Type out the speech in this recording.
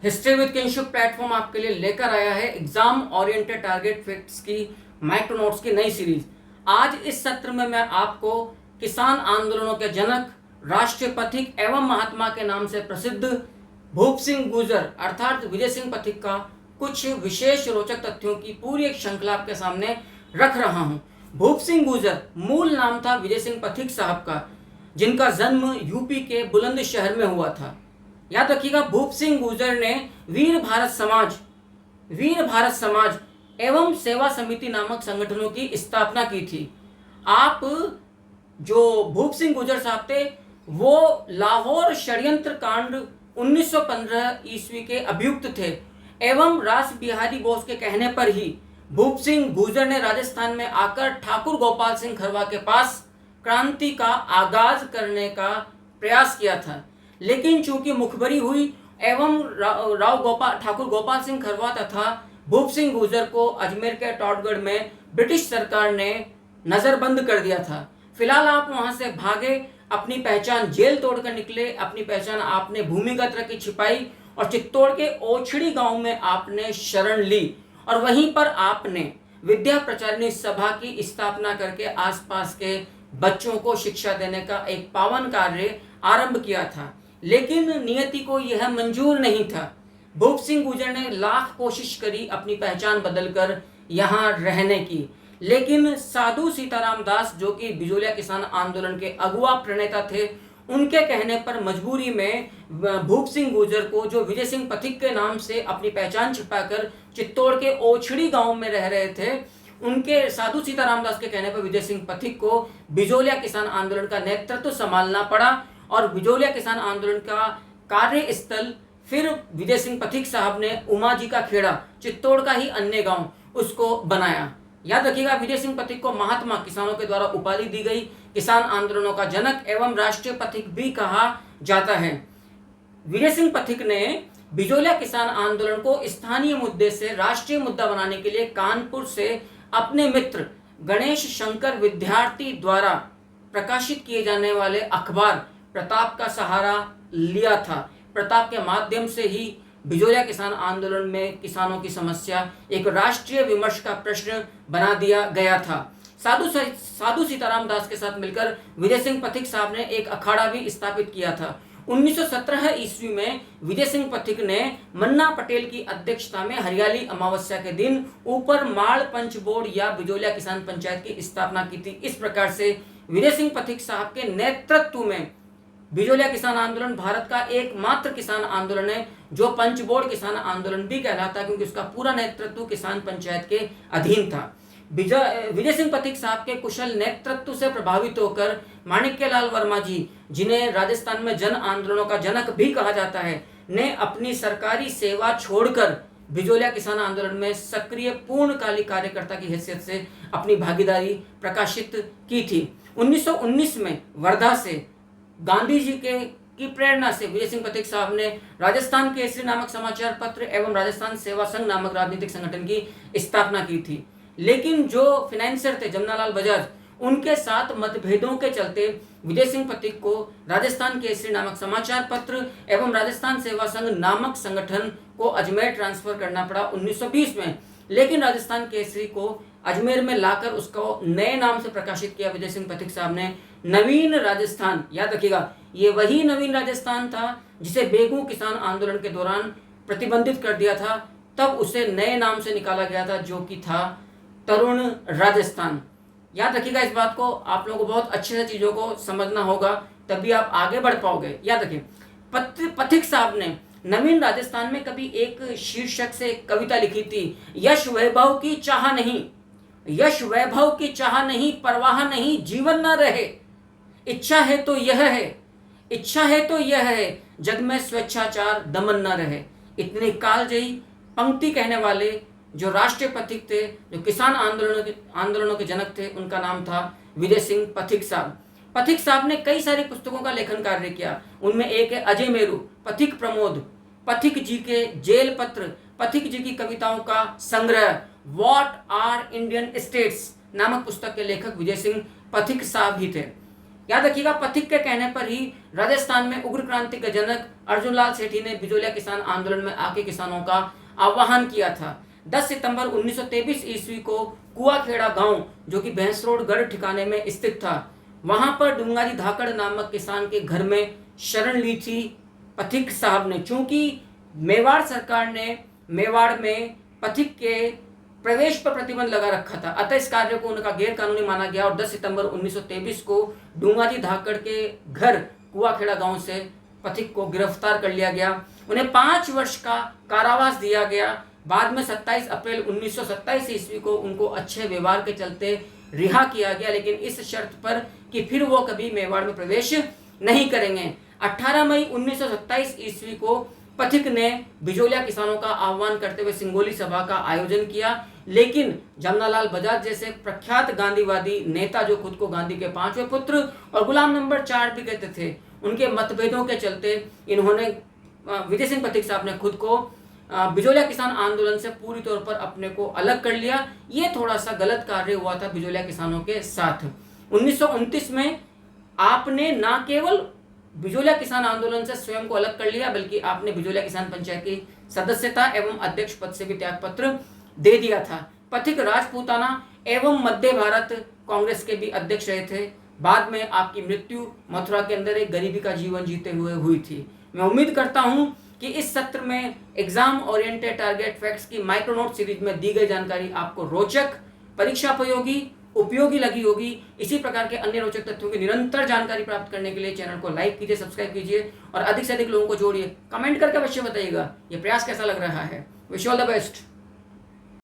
History with kingship platform आपके लिए लेकर आया है एग्जाम ओरिएंटेड टारगेट फैक्ट्स की माइक्रो नोट्स की नई सीरीज। आज इस सत्र में मैं आपको किसान आंदोलनों के जनक, राष्ट्रीय पथिक एवं महात्मा के नाम से प्रसिद्ध भूप सिंह गुर्जर अर्थात विजय सिंह पथिक का कुछ विशेष रोचक तथ्यों की पूरी एक श्रृंखला आपके सामने रख रहा हूं। भूप सिंह गुर्जर मूल नाम था विजय सिंह पथिक साहब का, जिनका जन्म यूपी के बुलंदशहर में हुआ था। याद रखिएगा, भूप सिंह गुर्जर ने वीर भारत समाज एवं सेवा समिति नामक संगठनों की स्थापना की थी। आप जो भूप सिंह गुर्जर साहब थे वो लाहौर षड्यंत्र कांड 1915 ईस्वी के अभियुक्त थे एवं रास बिहारी बोस के कहने पर ही भूप सिंह गुर्जर ने राजस्थान में आकर ठाकुर गोपाल सिंह खरवा के पास क्रांति का आगाज करने का प्रयास किया था। लेकिन चूंकि मुखबरी हुई एवं ठाकुर गोपाल सिंह खरवा तथा भूप सिंह गुर्जर को अजमेर के टॉडगढ़ में ब्रिटिश सरकार ने नजरबंद कर दिया था। फिलहाल आप वहां से भागे, अपनी पहचान जेल तोड़कर निकले, अपनी पहचान आपने भूमिगत रखी, छिपाई और चित्तौड़ के ओछड़ी गांव में आपने शरण ली और वहीं पर आपने विद्या प्रचारिणी सभा की स्थापना करके आसपास के बच्चों को शिक्षा देने का एक पावन कार्य आरंभ किया था। लेकिन नियति को यह मंजूर नहीं था। भूप सिंह गुर्जर ने लाख कोशिश करी अपनी पहचान बदलकर यहाँ रहने की, लेकिन साधु सीताराम दास जो कि बिजोलिया किसान आंदोलन के अगुआ प्रणेता थे, उनके कहने पर मजबूरी में भूप सिंह गुर्जर को, जो विजय सिंह पथिक के नाम से अपनी पहचान छिपाकर चित्तौड़ के ओछड़ी गांव में रह रहे थे, उनके साधु सीताराम दास के कहने पर विजय सिंह पथिक को बिजोलिया किसान आंदोलन का नेतृत्व संभालना पड़ा और बिजोलिया किसान आंदोलन का कार्यस्थल फिर विजय सिंह पथिक साहब ने उमा जी का खेड़ा, चित्तौड़ का ही अन्य गांव, उसको बनाया। याद रखिएगा, विजय सिंह पथिक को महात्मा किसानों के द्वारा उपाधि दी गई, किसान आंदोलनों का जनक एवं राष्ट्रीय पथिक भी कहा जाता है। विजय सिंह पथिक ने बिजोलिया किसान आंदोलन को स्थानीय मुद्दे से राष्ट्रीय मुद्दा बनाने के लिए कानपुर से अपने मित्र गणेश शंकर विद्यार्थी द्वारा प्रकाशित किए जाने वाले अखबार प्रताप का सहारा लिया था। प्रताप के माध्यम से ही बिजोलिया किसान आंदोलन में किसानों की समस्या एक राष्ट्रीय विमर्श का प्रश्न बना दिया गया था। साधु सीताराम दास के साथ मिलकर विजय सिंह पथिक साहब ने एक अखाड़ा भी स्थापित किया था। 1917 ईस्वी में विजय सिंह पथिक ने मन्ना पटेल की अध्यक्षता में हरियाली अमावस्या के दिन ऊपर माड़ पंच बोर्ड या बिजोलिया किसान पंचायत की स्थापना की थी। इस प्रकार से विजय सिंह पथिक साहब के नेतृत्व में बिजोलिया किसान आंदोलन भारत का एकमात्र किसान आंदोलन है जो पंचबोर्ड किसान आंदोलन भी कहलाता है, क्योंकि उसका पूरा नेतृत्व किसान पंचायत के अधीन था। विजय सिंह पथिक साहब के कुशल नेतृत्व से प्रभावित होकर माणिक्यलाल वर्मा जी, जिन्हें राजस्थान में जन आंदोलनों का जनक भी कहा जाता है, ने अपनी सरकारी सेवा छोड़कर बिजोलिया किसान आंदोलन में सक्रिय पूर्णकालिक कार्यकर्ता की हैसियत से अपनी भागीदारी प्रकाशित की थी। 1919 में वर्धा से गांधी जी की प्रेरणा से विजय सिंह पथिक साहब ने राजस्थान केसरी नामक समाचार पत्र एवं राजस्थान सेवा संघ नामक राजनीतिक संगठन की स्थापना की थी। लेकिन जो फाइनेंसर थे जमनालाल बजाज, उनके साथ मतभेदों के चलते विजय सिंह पथिक को राजस्थान केसरी नामक समाचार पत्र एवं राजस्थान सेवा संघ नामक संगठन को अजमेर ट्रांसफर करना पड़ा 1920 में। लेकिन राजस्थान केसरी को अजमेर में लाकर उसको नए नाम से प्रकाशित किया विजय सिंह पथिक साहब ने, नवीन राजस्थान। याद रखिएगा, ये वही नवीन राजस्थान था जिसे बेगू किसान आंदोलन के दौरान प्रतिबंधित कर दिया था। तब उसे नए नाम से निकाला गया था जो कि था तरुण राजस्थान। याद रखिएगा, इस बात को आप लोगों को बहुत अच्छे से चीजों को समझना होगा, तभी आप आगे बढ़ पाओगे। याद रखिए, पथिक साहब ने नवीन राजस्थान में कभी एक शीर्षक से कविता लिखी थी, यश वैभव की चाह नहीं, यश वैभव की चाह नहीं, परवाह नहीं, जीवन न रहे, इच्छा है तो यह है, इच्छा है तो यह है, जग में स्वेच्छाचार दमन न रहे। इतनी कालजयी पंक्ति कहने वाले जो राष्ट्रीय पथिक थे, जो किसान आंदोलनों के जनक थे, उनका नाम था विजय सिंह पथिक साहब। पथिक साहब ने कई सारी पुस्तकों का लेखन कार्य किया। उनमें एक है अजय मेरू, पथिक प्रमोद, पथिक जी के जेल पत्र, पथिक जी की कविताओं का संग्रह, व्हाट आर इंडियन स्टेट्स नामक पुस्तक के लेखक विजय सिंह पथिक साहब ही थे। याद रखिएगा, पथिक के कहने पर ही राजस्थान में उग्र क्रांति के जनक अर्जुन लाल सेठी ने बिजोलिया किसान आंदोलन में आके किसानों का आह्वान किया था। 10 सितंबर 1923 ईस्वी को कुआखेड़ा गांव, जो कि भैंसरोड गढ़ ठिकाने में स्थित था, वहां पर डूंगाजी धाकड़ नामक किसान के घर में शरण ली थी पथिक साहब ने। चूंकि मेवाड़ सरकार ने मेवाड़ में पथिक के प्रवेश पर प्रतिबंध लगा रखा था, अतः इस कार्य को उनका गैर कानूनी माना गया और 10 सितंबर 1923 को डूंगाजी धाकड़ के घर कुआखेड़ा गांव से पथिक को गिरफ्तार कर लिया गया। उन्हें 5 वर्ष का कारावास दिया गया। बाद में 27 अप्रैल 1927 ईस्वी को उनको अच्छे व्यवहार के चलते रिहा किया गया, लेकिन इस शर्त पर कि फिर वो कभी मेवाड़ में प्रवेश नहीं करेंगे। 18 मई 1927 ईस्वी को पथिक ने बिजोलिया किसानों का आह्वान करते हुए सिंगोली सभा का आयोजन किया, लेकिन जमनालाल बजाज जैसे प्रख्यात गांधीवादी नेता, जो खुद को गांधी के 5वें पुत्र और गुलाम नंबर 4 भी कहते थे, उनके मतभेदों के चलते इन्होंने विजय सिंह पथिक साहब ने खुद को बिजोलिया किसान आंदोलन से पूरी तौर पर अपने को अलग कर लिया। ये थोड़ा सा गलत कार्य हुआ था बिजोलिया किसानों के साथ। 1929 में आपने न केवल बिजोलिया किसान आंदोलन से स्वयं को अलग कर लिया, बल्कि आपने बिजोलिया किसान पंचायत की सदस्यता एवं अध्यक्ष पद से भी त्यागपत्र दे दिया था। पथिक राजपूताना एवं मध्य भारत कांग्रेस के भी अध्यक्ष रहे थे। बाद में आपकी मृत्यु मथुरा के अंदर एक गरीबी का जीवन जीते हुए हुई थी। मैं उम्मीद करता हूं कि इस सत्र में एग्जाम ओरिएंटेड टारगेट फैक्ट्स की माइक्रोनोट सीरीज में दी गई जानकारी आपको रोचक, परीक्षा उपयोगी लगी होगी। इसी प्रकार के अन्य रोचक तथ्यों की निरंतर जानकारी प्राप्त करने के लिए चैनल को लाइक कीजिए, सब्सक्राइब कीजिए और अधिक से अधिक लोगों को जोड़िए। कमेंट करके अवश्य बताइएगा ये प्रयास कैसा लग रहा है। Wish you all the best.